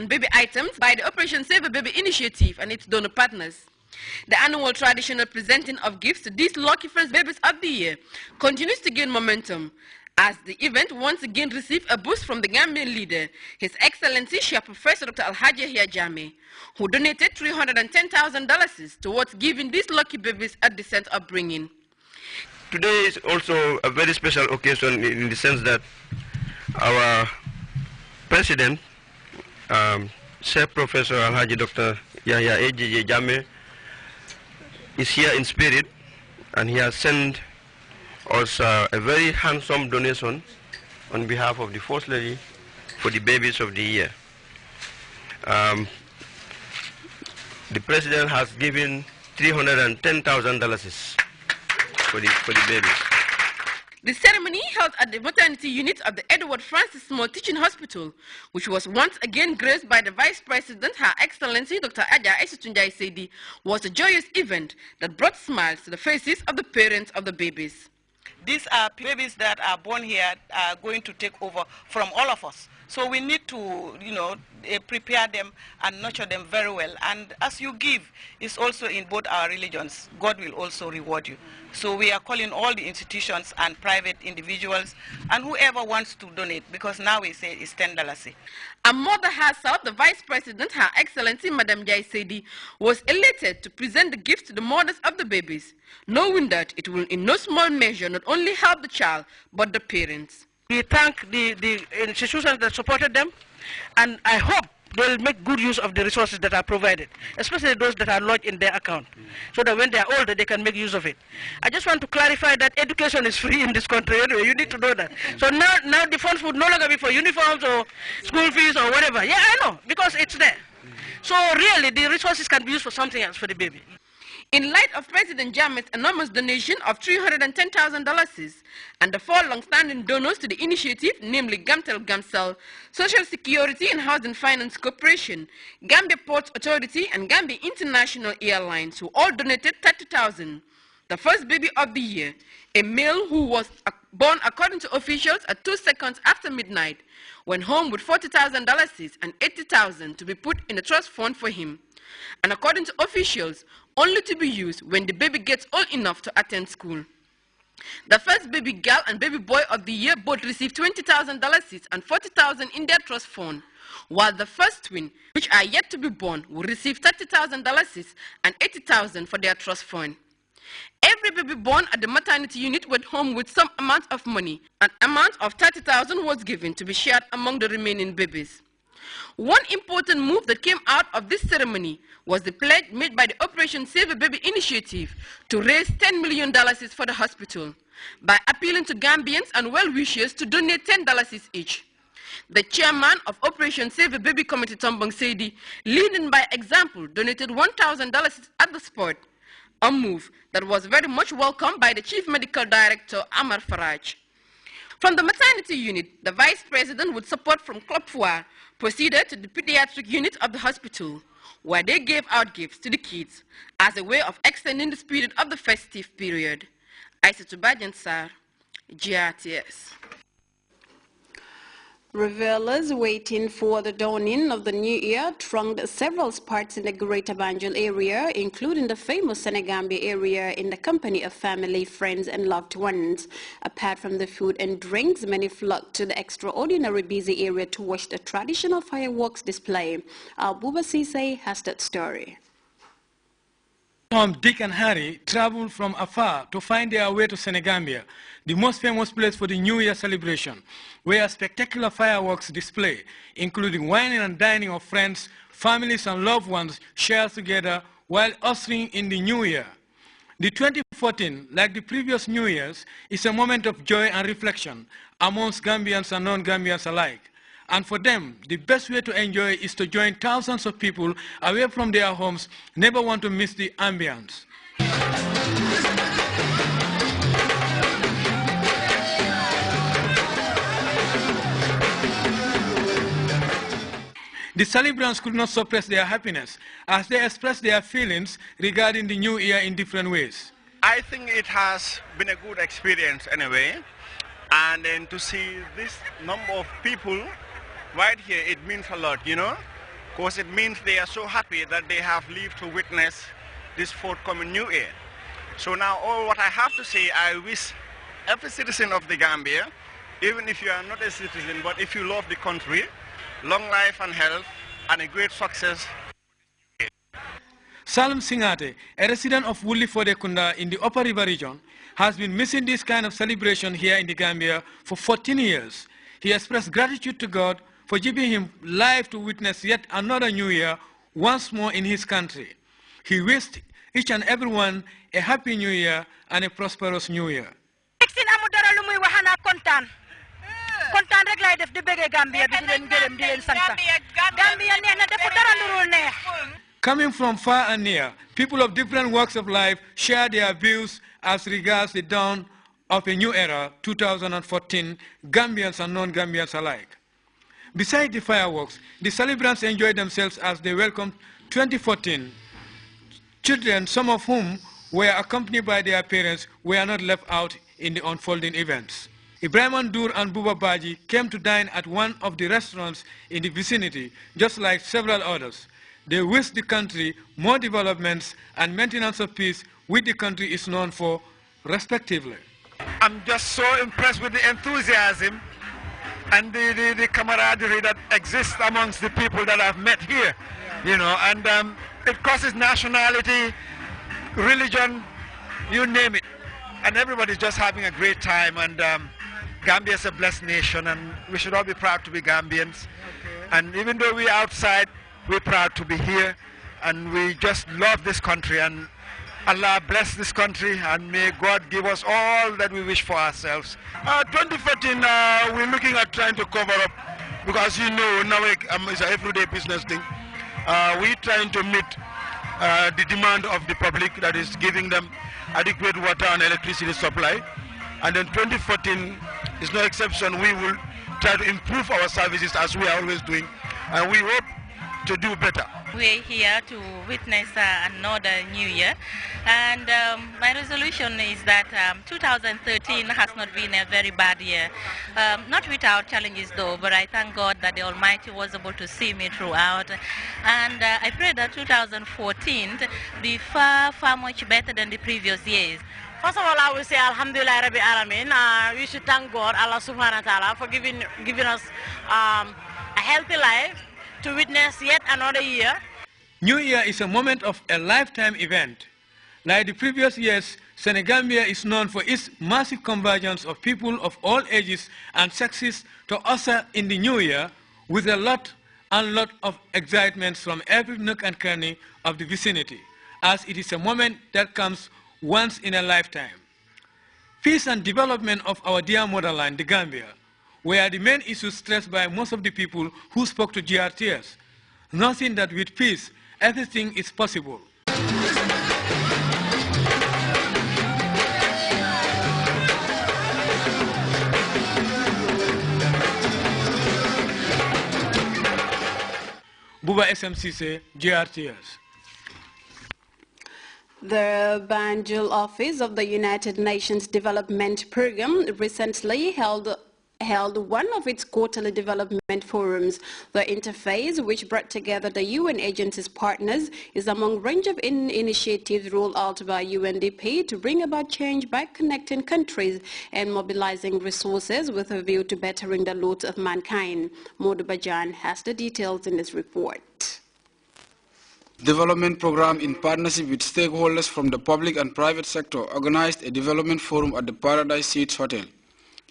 baby items by the Operation Save a Baby initiative and its donor partners. The annual traditional presenting of gifts to these lucky first babies of the year continues to gain momentum, as the event once again received a boost from the Gambian leader, His Excellency Shia Professor Dr. Alhaji Yahya Jammeh, who donated $310,000 towards giving these lucky babies a decent upbringing. Today is also a very special occasion in the sense that our President, Chef Professor Alhaji Dr. Yahya A.J. Jammeh, is here in spirit, and he has sent us a very handsome donation on behalf of the First Lady for the babies of the year. The President has given $310,000 for the babies. The ceremony held at the maternity unit of the Edward Francis Small Teaching Hospital, which was once again graced by the Vice President, Her Excellency Dr. Adja Aissatou Sedi, was a joyous event that brought smiles to the faces of the parents of the babies. These are babies that are born here are going to take over from all of us. So we need to, prepare them and nurture them very well. And as you give, it's also in both our religions. God will also reward you. So we are calling all the institutions and private individuals and whoever wants to donate, because now we say it's $10. A mother herself, the Vice President, Her Excellency Madam Jai Sedi, was elated to present the gift to the mothers of the babies, knowing that it will in no small measure not only help the child, but the parents. We thank the institutions that supported them, and I hope they'll make good use of the resources that are provided, especially those that are lodged in their account, so that when they are older, they can make use of it. I just want to clarify that education is free in this country anyway. You need to know that. So now the funds would no longer be for uniforms or school fees or whatever. Yeah, I know, because it's there. So really, the resources can be used for something else for the baby. In light of President Jammeh's enormous donation of $310,000 and the 4 long-standing donors to the initiative, namely Gamtel Gamcel, Social Security and Housing Finance Corporation, Gambia Ports Authority, and Gambia International Airlines, who all donated $30,000, the first baby of the year, a male who was born according to officials at 2 seconds after midnight, went home with $40,000 and $80,000 to be put in a trust fund for him, and according to officials, only to be used when the baby gets old enough to attend school. The first baby girl and baby boy of the year both received $20,000 and $40,000 in their trust fund, while the first twin, which are yet to be born, will receive $30,000 and $80,000 for their trust fund. Every baby born at the maternity unit went home with some amount of money. An amount of $30,000 was given to be shared among the remaining babies. One important move that came out of this ceremony was the pledge made by the Operation Save a Baby initiative to raise $10 million for the hospital by appealing to Gambians and well-wishers to donate $10 each. The chairman of Operation Save a Baby Committee, Tombong Sedi, leading by example, donated $1,000 at the spot, a move that was very much welcomed by the Chief Medical Director, Amar Faraj. From the maternity unit, the Vice President, with support from Club Foire, proceeded to the pediatric unit of the hospital, where they gave out gifts to the kids as a way of extending the spirit of the festive period. Aissatou Badian Sarr, Grts. Revelers waiting for the dawning of the new year thronged several spots in the Greater Banjul area, including the famous Senegambia area, in the company of family, friends and loved ones. Apart from the food and drinks, many flocked to the extraordinary busy area to watch the traditional fireworks display. Al-Buba Sise has that story. Tom, Dick and Harry traveled from afar to find their way to Senegambia, the most famous place for the New Year celebration, where a spectacular fireworks display, including wining and dining of friends, families and loved ones, shared together while ushering in the New Year. The 2014, like the previous New Year's, is a moment of joy and reflection amongst Gambians and non-Gambians alike. And for them, the best way to enjoy is to join thousands of people away from their homes, never want to miss the ambience. The celebrants could not suppress their happiness as they expressed their feelings regarding the new year in different ways. I think it has been a good experience anyway, and then to see this number of people right here, it means a lot, you know. because it means they are so happy that they have lived to witness this forthcoming New Year. So now all what I have to say, I wish every citizen of the Gambia, even if you are not a citizen, but if you love the country, long life and health, and a great success. Salam Singate, a resident of Wuli Fodekunda in the Upper River region, has been missing this kind of celebration here in the Gambia for 14 years. He expressed gratitude to God for giving him life to witness yet another New Year once more in his country. He wished each and everyone a happy New Year and a prosperous New Year. Coming from far and near, people of different walks of life share their views as regards the dawn of a new era, 2014, Gambians and non-Gambians alike. Besides the fireworks, the celebrants enjoyed themselves as they welcomed 2014. Children, some of whom were accompanied by their parents, were not left out in the unfolding events. Ibrahim Andur and Buba Baji came to dine at one of the restaurants in the vicinity, just like several others. They wish the country more developments and maintenance of peace, which the country is known for, respectively. I'm just so impressed with the enthusiasm and the camaraderie that exists amongst the people that I've met here, you know, and it crosses nationality, religion, you name it. And everybody's just having a great time, and Gambia is a blessed nation, and we should all be proud to be Gambians. Okay. And even though we're outside, we're proud to be here, and we just love this country, and Allah bless this country, and may God give us all that we wish for ourselves. 2014, we're looking at trying to cover up, because you know, now it's an everyday business thing. We're trying to meet the demand of the public, that is giving them adequate water and electricity supply. And then 2014 is no exception. We will try to improve our services as we are always doing, and we hope to do better. We're here to witness another new year, and my resolution is that 2013 has not been a very bad year. Not without challenges though, but I thank God that the Almighty was able to see me throughout, and I pray that 2014 be far much better than the previous years. First of all, I will say Alhamdulillah Rabbi Alamin. We should thank God, Allah Subhanahu wa Taala, for giving us a healthy life to witness yet another year. New Year is a moment of a lifetime event. Like the previous years, Senegambia is known for its massive convergence of people of all ages and sexes to usher in the new year with a lot of excitement from every nook and cranny of the vicinity, as it is a moment that comes once in a lifetime. Peace and development of our dear motherland, the Gambia, were the main issues stressed by most of the people who spoke to GRTS. Nothing that with peace, everything is possible. Buba SMCC, GRTS. The Banjul office of the United Nations Development Programme recently held one of its quarterly development forums. The interface, which brought together the UN agency's partners, is among a range of initiatives rolled out by UNDP to bring about change by connecting countries and mobilizing resources with a view to bettering the lot of mankind. Modu Bajan has the details in this report. Development Program, in partnership with stakeholders from the public and private sector, organized a development forum at the Paradise Suites Hotel.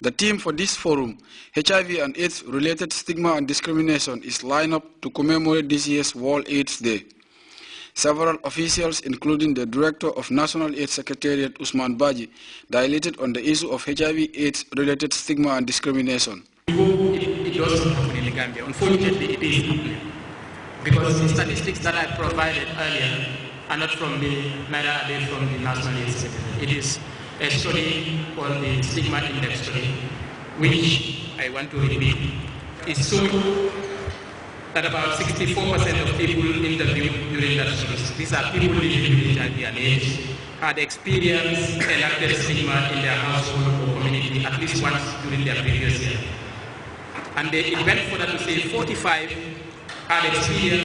The theme for this forum, HIV and AIDS-related stigma and discrimination, is lined up to commemorate this year's World AIDS Day. Several officials, including the Director of National AIDS Secretariat, Usman Baji, dilated on the issue of HIV/AIDS-related stigma and discrimination. It doesn't happen in the Gambia. Unfortunately, it is happening. Because the statistics that I provided earlier are not from me, neither are they from the National AIDS Secretariat. It is a study called the Stigma Index study, which I want to repeat, is showing that about 64% of people interviewed during that study, these are people living with HIV and AIDS, had experienced enacted stigma in their household or community at least once during their previous year. And it went further to say 45 had experienced